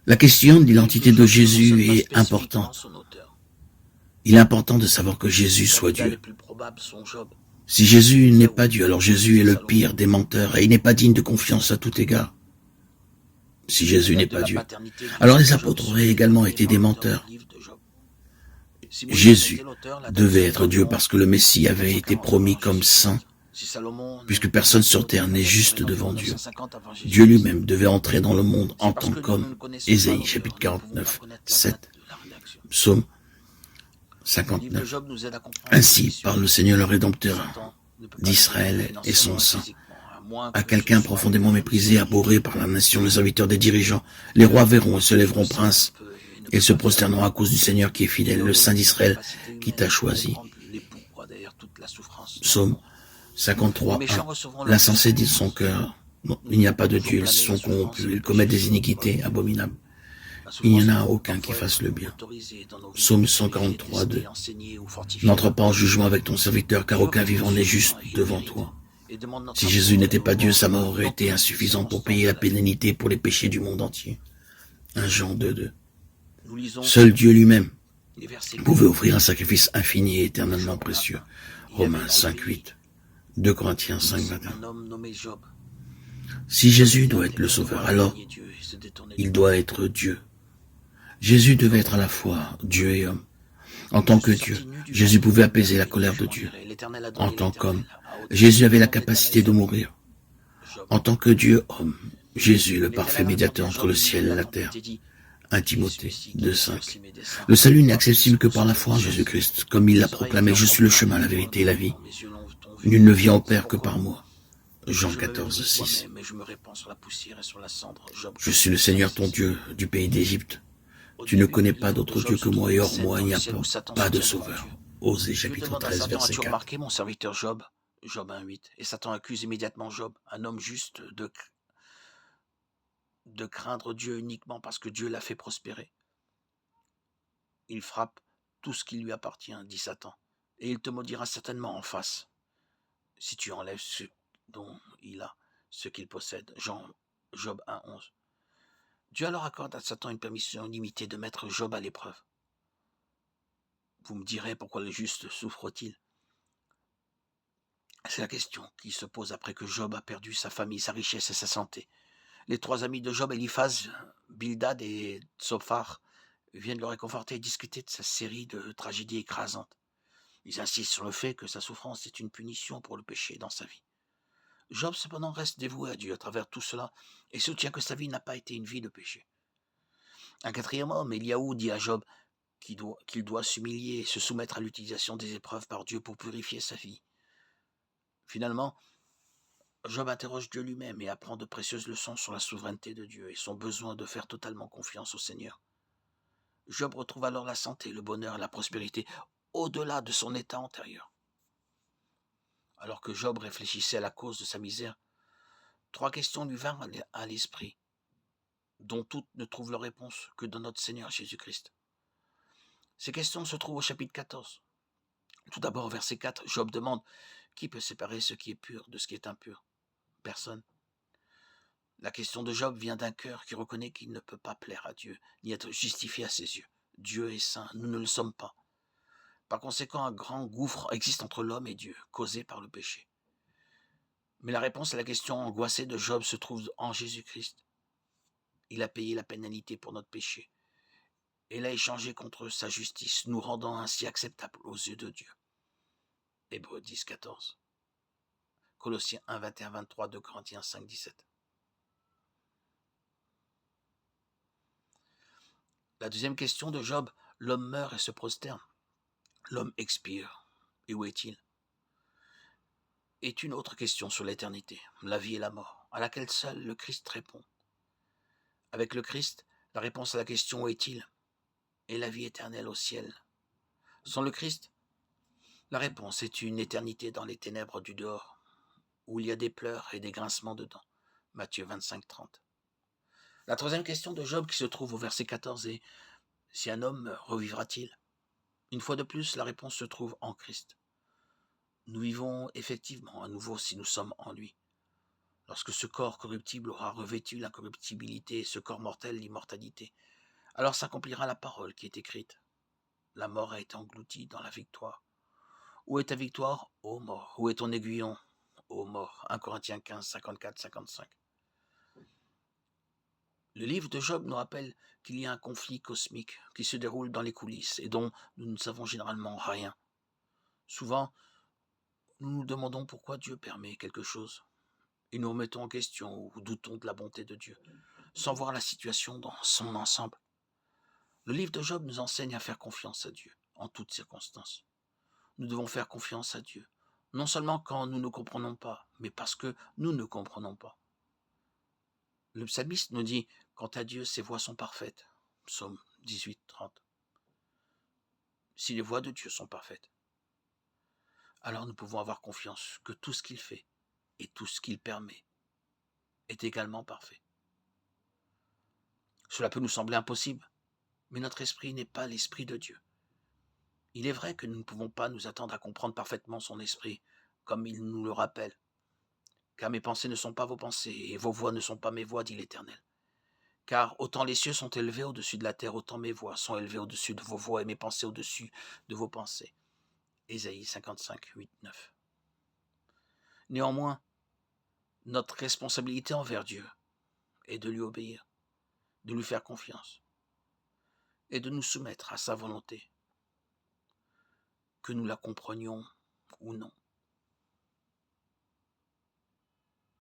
La question de l'identité de Job se Jésus mentionne pas est spécifiquement importante. son auteur. Il est important de savoir que Jésus Les soit candidats Dieu. les plus probables sont Job, Si Jésus n'est pas Ésaü, Dieu, alors Jésus Moïse est et le Salomon. pire des menteurs et il n'est pas digne de confiance à tout égard. Si Jésus n'est L'aide de pas la Dieu. paternité du Alors les servant Job apôtres auraient serait également évoquée été par des l'auteur du menteurs. livre de Job. Si Moïse en était Jésus l'auteur, la date devait serait être Job Dieu 11, parce que le Messie avait été 440 promis avant comme saint, Jésus-Christ. Si Salomon puisque en personne était sur terre l'auteur, la n'est date serait juste environ devant Dieu. 950 avant Dieu Jésus-Christ. lui-même devait entrer dans le monde C'est en parce tant que nous qu'homme. ne connaissons pas Ésaïe chapitre l'auteur, nous ne pouvons pas 49, connaître la 7, date de la rédaction. psaume Le livre de 59. Job nous aide à comprendre cette Ainsi mission. parle le Seigneur le Rédempteur Satan ne peut pas nous aider d'Israël et son financièrement et sang. physiquement, à moins À que ce quelqu'un soit profondément une méprisé, mission abhorré divine. par la nation, les serviteurs des dirigeants, les rois verront et se lèveront Le Satan princes, peut et ne et peut se pas faire prosterneront à mieux. cause du Seigneur qui est Il fidèle, nous le donne Saint une d'Israël capacité qui humaine t'a de choisi. comprendre les pourquoi derrière toute la souffrance dans le Psaume monde. Les 53, 1. méchants recevront leur juste L'insensé dit de son récompense. cœur, non, Nous il n'y a devons pas de toujours Dieu, ils blâmer la sont souffrance et corrompus, le ils péché commettent des sur notre iniquités peuple. abominables. La Il n'y souffrance en a peut aucun qui parfois fasse être le bien. autorisée dans nos vies Psaume pour purifier, 143, 2. tester, enseigner ou fortifier N'entre notre pas en foi. jugement avec ton serviteur, car Job aucun est vivant n'est juste souffrant et il devant mérite toi. et demande notre Si amour Jésus et n'était nous pas Dieu, rend sa mort aurait dans été toutes les insuffisante pour circonstances payer de la la vie. pénalité pour les péchés du monde entier. 1 Jean 2, 2. Nous lisons Seul Dieu lui-même les versets pouvait 4 offrir un sacrifice infini et de éternellement Job 1 précieux. à 1. Il y avait Romains près de 5, lui 8. 2 Corinthiens 5, 10 21. un homme nommé Job. Si Job Jésus était doit être le intègre, sauveur, droit, alors craignait Dieu et se détournait il du doit mal. être Dieu. Jésus devait Job être à la 11, fois Dieu et homme. En Je tant que suis Dieu, sorti nu du Jésus ventre de pouvait ma mère apaiser la et colère je de m'en Dieu. irai. L'Éternel a En donné tant qu'homme, l'Éternel a ôté. Jésus avait la Nom de l'Éternel capacité est de élevé. mourir. Job. En tant que Dieu homme, Jésus, le parfait L'Éternel médiateur répondit à entre Job le du milieu ciel de et la la terre. tempête et dit 1 Qui est Timothée celui-ci qui 2, descend 5. aussi mes desseins Le salut n'est pour accessible que par la sauver foi en mes os. Jésus-Christ, comme il l'a Mes oreilles proclamé. Je entendent suis le parler chemin, de la toi. vérité et la vie. Mes yeux l'ont vu. Nul ne vient au C'est Père que pourquoi par moi. Jean je me 14, méprise 6. moi-même et je me répands sur la poussière et sur la cendre. Job Je 1, suis le 5, Seigneur ton 6. Dieu du pays d'Égypte. Au Tu ne début connais du pas livre de d'autre Job Dieu se que moi, trouve et une hors scène moi, dans il n'y a laquelle où Satan se pas de tient devant sauveur. Dieu. Osée Dieu chapitre demande à 13, Satan verset As-tu 4. remarqué mon serviteur Job Job 1, 8. Et Satan accuse immédiatement Job, un homme juste, de craindre Dieu uniquement parce que Dieu l'a fait prospérer. Il frappe tout ce qui lui appartient, dit Satan, et il te maudira certainement en face, si tu enlèves ce dont il a, ce qu'il possède. Job 1, 11. Dieu alors accorde à Satan une permission limitée de mettre Job à l'épreuve. Vous me direz pourquoi le juste souffre-t-il? C'est la question qui se pose après que Job a perdu sa famille, sa richesse et sa santé. Les trois amis de Job, Eliphaz, Bildad et Tsophar, viennent le réconforter et discuter de sa série de tragédies écrasantes. Ils insistent sur le fait que sa souffrance est une punition pour le péché dans sa vie. Job cependant reste dévoué à Dieu à travers tout cela et soutient que sa vie n'a pas été une vie de péché. Un quatrième homme, Eliaou, dit à Job qu'il doit s'humilier et se soumettre à l'utilisation des épreuves par Dieu pour purifier sa vie. Finalement, Job interroge Dieu lui-même et apprend de précieuses leçons sur la souveraineté de Dieu et son besoin de faire totalement confiance au Seigneur. Job retrouve alors la santé, le bonheur et la prospérité au-delà de son état antérieur. Alors que Job réfléchissait à la cause de sa misère, trois questions lui vinrent à l'esprit, dont toutes ne trouvent leur réponse que dans notre Seigneur Jésus-Christ. Ces questions se trouvent au chapitre 14. Tout d'abord, au verset 4, Job demande « Qui peut séparer ce qui est pur de ce qui est impur ?» Personne. La question de Job vient d'un cœur qui reconnaît qu'il ne peut pas plaire à Dieu, ni être justifié à ses yeux. Dieu est saint, nous ne le sommes pas. Par conséquent, un grand gouffre existe entre l'homme et Dieu, causé par le péché. Mais la réponse à la question angoissée de Job se trouve en Jésus-Christ. Il a payé la pénalité pour notre péché et l'a échangé contre sa justice, nous rendant ainsi acceptables aux yeux de Dieu. Hébreux 10, 14. Colossiens 1, 21, 23, 2 Corinthiens 5, 17. La deuxième question de Job, l'homme meurt et se prosterne. L'homme expire. Et où est-il? Est une autre question sur l'éternité, la vie et la mort, à laquelle seul le Christ répond. Avec le Christ, la réponse à la question « Où est-il ?» est la vie éternelle au ciel. Sans le Christ, la réponse est une éternité dans les ténèbres du dehors, où il y a des pleurs et des grincements de dents. Matthieu 25, 30. La troisième question de Job qui se trouve au verset 14 est « Si un homme revivra-t-il » Une fois de plus, la réponse se trouve en Christ. Nous vivons effectivement à nouveau si nous sommes en lui. lorsque ce corps corruptible aura revêtu l'incorruptibilité et ce corps mortel l'immortalité, alors s'accomplira la parole qui est écrite. La mort a été engloutie dans la victoire. Où est ta victoire, ô mort? Où est ton aiguillon, ô mort? 1 Corinthiens 15, 54-55. Le livre de Job nous rappelle qu'il y a un conflit cosmique qui se déroule dans les coulisses et dont nous ne savons généralement rien. Souvent, nous nous demandons pourquoi Dieu permet quelque chose et nous remettons en question ou doutons de la bonté de Dieu, sans voir la situation dans son ensemble. Le livre de Job nous enseigne à faire confiance à Dieu en toutes circonstances. Nous devons faire confiance à Dieu, non seulement quand nous ne comprenons pas, mais parce que nous ne comprenons pas. Le psalmiste nous dit, quant à Dieu, ses voies sont parfaites. Psaume 18, 30. Si les voies de Dieu sont parfaites, alors nous pouvons avoir confiance que tout ce qu'il fait et tout ce qu'il permet est également parfait. Cela peut nous sembler impossible, mais notre esprit n'est pas l'esprit de Dieu. Il est vrai que nous ne pouvons pas nous attendre à comprendre parfaitement son esprit, comme il nous le rappelle. Car mes pensées ne sont pas vos pensées, et vos voix ne sont pas mes voix, dit l'Éternel. Car autant les cieux sont élevés au-dessus de la terre, autant mes voix sont élevées au-dessus de vos voix, et mes pensées au-dessus de vos pensées. Ésaïe 55, 8, 9. Néanmoins, notre responsabilité envers Dieu est de lui obéir, de lui faire confiance, et de nous soumettre à sa volonté, que nous la comprenions ou non.